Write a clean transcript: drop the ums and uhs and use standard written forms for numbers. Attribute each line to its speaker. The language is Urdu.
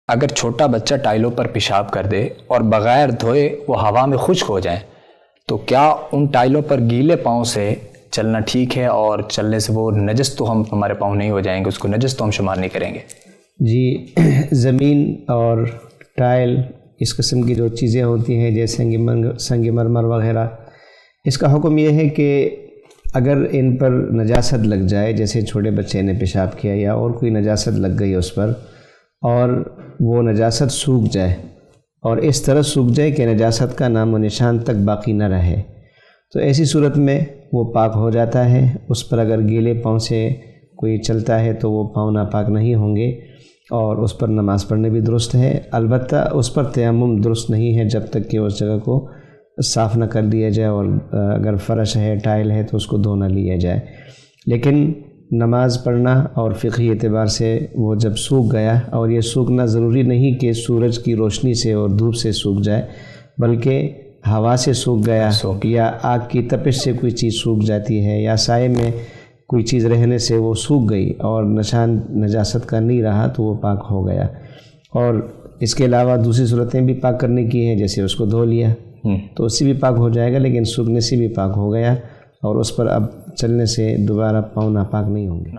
Speaker 1: اگر چھوٹا بچہ ٹائلوں پر پیشاب کر دے اور بغیر دھوئے وہ ہوا میں خشک ہو جائیں تو کیا ان ٹائلوں پر گیلے پاؤں سے چلنا ٹھیک ہے؟ اور چلنے سے وہ نجس تو ہمارے پاؤں نہیں ہو جائیں گے، اس کو نجس تو ہم شمار نہیں کریں گے؟
Speaker 2: جی، زمین اور ٹائل اس قسم کی جو چیزیں ہوتی ہیں جیسے سنگ مرمر وغیرہ، اس کا حکم یہ ہے کہ اگر ان پر نجاست لگ جائے، جیسے چھوٹے بچے نے پیشاب کیا یا اور کوئی نجاست لگ گئی اس پر، اور وہ نجاست سوکھ جائے اور اس طرح سوکھ جائے کہ نجاست کا نام و نشان تک باقی نہ رہے، تو ایسی صورت میں وہ پاک ہو جاتا ہے۔ اس پر اگر گیلے پاؤں سے کوئی چلتا ہے تو وہ پاؤں ناپاک نہیں ہوں گے اور اس پر نماز پڑھنے بھی درست ہے۔ البتہ اس پر تیمم درست نہیں ہے جب تک کہ اس جگہ کو صاف نہ کر دیا جائے، اور اگر فرش ہے، ٹائل ہے تو اس کو دھو نہ لیا جائے۔ لیکن نماز پڑھنا اور فقہی اعتبار سے وہ جب سوکھ گیا، اور یہ سوکھنا ضروری نہیں کہ سورج کی روشنی سے اور دھوپ سے سوکھ جائے، بلکہ ہوا سے سوکھ گیا یا آگ کی تپش سے کوئی چیز سوکھ جاتی ہے یا سائے میں کوئی چیز رہنے سے وہ سوکھ گئی اور نشان نجاست کا نہیں رہا تو وہ پاک ہو گیا۔ اور اس کے علاوہ دوسری صورتیں بھی پاک کرنے کی ہیں، جیسے اس کو دھو لیا تو اس سے بھی پاک ہو جائے گا، لیکن سوکھنے سے بھی پاک ہو گیا اور اس پر اب چلنے سے دوبارہ پاؤں ناپاک نہیں ہوں گے۔